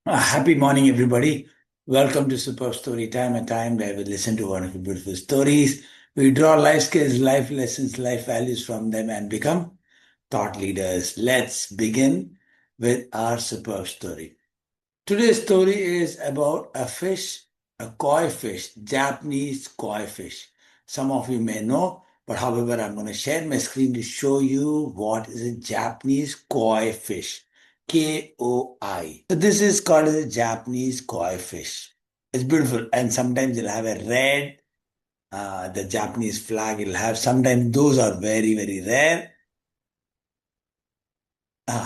Happy morning, everybody. Welcome to Super Story Time, a time where we listen to wonderful, beautiful stories. We draw life skills, life lessons, life values from them and become thought leaders. Let's begin with our superb story. Today's story is about a fish, a koi fish, Japanese koi fish. Some of you may know, but however, I'm going to share my screen to show you what is a Japanese koi fish. Koi. So this is called as a Japanese koi fish. It's beautiful, and sometimes it'll have a red, the Japanese flag. It'll have sometimes those are very very rare.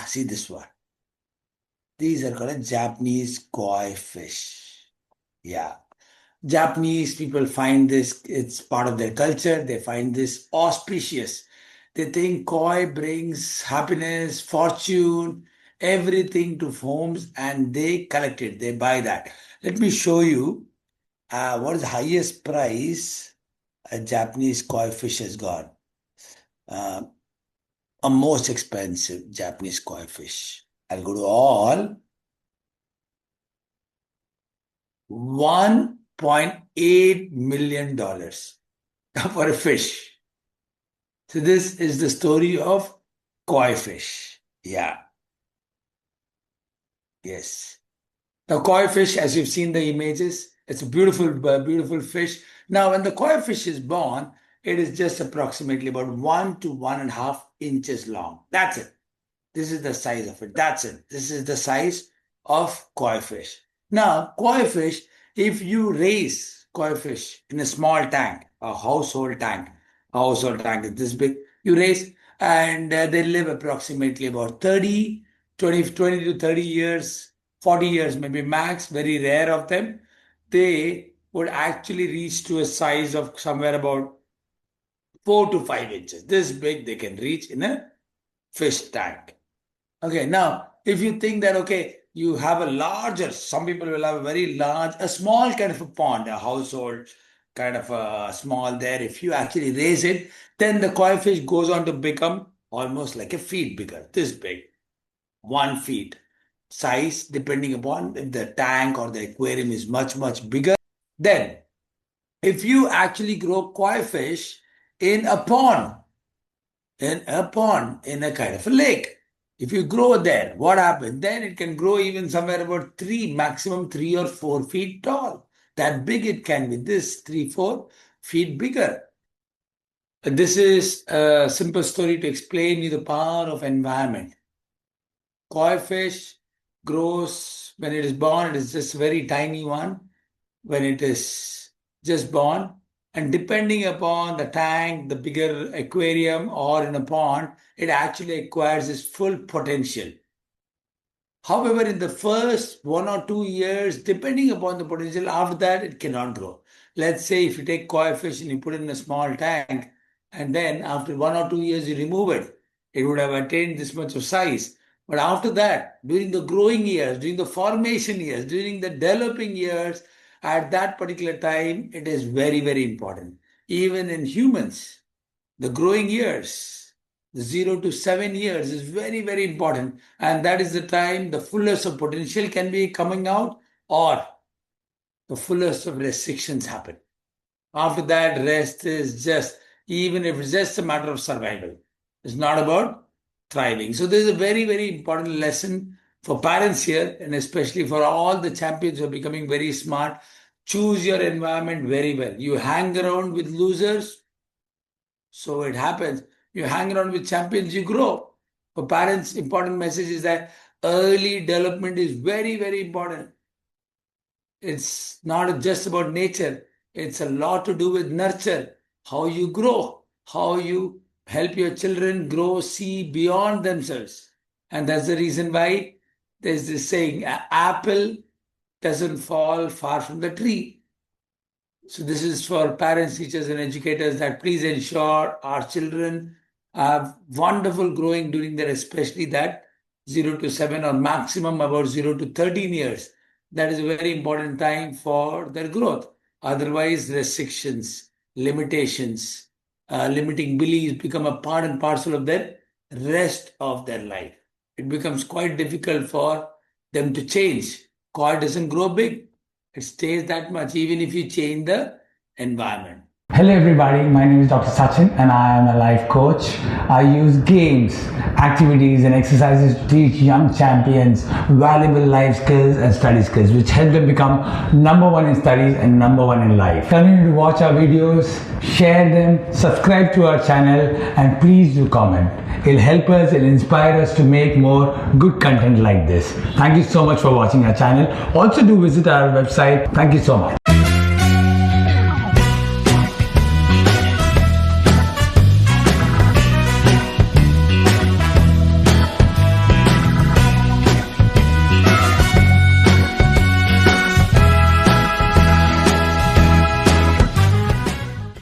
See this one. These are called a Japanese koi fish. Yeah. Japanese people find this, it's part of their culture. They find this auspicious. They think koi brings happiness, fortune, everything to homes, and they collect it. They buy that. Let me show you what is the highest price a Japanese koi fish has got. Uh, a most expensive Japanese koi fish. I'll go to all. $1.8 million for a fish. So this is the story of koi fish. Yeah, yes. The koi fish, as you've seen the images, it's a beautiful, beautiful fish. Now, when the koi fish is born, it is just approximately about 1 to 1.5 inches long. That's it. This is the size of it. That's it. This is the size of koi fish. Now, koi fish, if you raise koi fish in a small tank, a household tank is this big, you raise and they live approximately about 30, 20 to 30 years, 40 years, maybe max, very rare of them. They would actually reach to a size of somewhere about 4 to 5 inches. This big they can reach in a fish tank. Okay, now if you think that, okay, you have a larger, some people will have a very large, a small kind of a pond, a household kind of a small there. If you actually raise it, then the koi fish goes on to become almost like a feet bigger, this big, 1 feet size, depending upon if the tank or the aquarium is much, much bigger. Then, if you actually grow koi fish in a pond, in a kind of a lake. If you grow there, what happens? Then it can grow even somewhere about maximum 3 or 4 feet tall. That big it can be. This 3, 4 feet bigger. This is a simple story to explain you the power of environment. Koi fish grows when it is born. It is just a very tiny one when it is just born. And depending upon the tank, the bigger aquarium, or in a pond, it actually acquires its full potential. However, in the first 1 or 2 years, depending upon the potential, after that, it cannot grow. Let's say if you take koi fish and you put it in a small tank, and then after 1 or 2 years, you remove it, it would have attained this much of size. But after that, during the growing years, during the formation years, during the developing years, at that particular time, it is very, very important. Even in humans, the growing years, the 0 to 7 years is very, very important. And that is the time the fullest of potential can be coming out, or the fullest of restrictions happen. After that, rest is just, even if it's just a matter of survival, it's not about thriving. So there's a very, very important lesson for parents here, and especially for all the champions who are becoming very smart. Choose your environment very well. You hang around with losers, so it happens. You hang around with champions, you grow. For parents, important message is that early development is very, very important. It's not just about nature. It's a lot to do with nurture, how you grow, how you help your children grow, see beyond themselves. And that's the reason why there's this saying, apple doesn't fall far from the tree. So this is for parents, teachers, and educators, that please ensure our children have wonderful growing during their, especially that 0 to 7 or maximum about 0 to 13 years. That is a very important time for their growth. Otherwise, restrictions, limitations, limiting beliefs become a part and parcel of their rest of their life. It becomes quite difficult for them to change Koi doesn't grow big. It stays that much even if you change the environment. Hello everybody, my name is Dr. Sachin and I am a life coach. I use games, activities and exercises to teach young champions valuable life skills and study skills which help them become number one in studies and number one in life. Continue to watch our videos, share them, subscribe to our channel and please do comment. It'll help us, it'll inspire us to make more good content like this. Thank you so much for watching our channel. Also do visit our website. Thank you so much.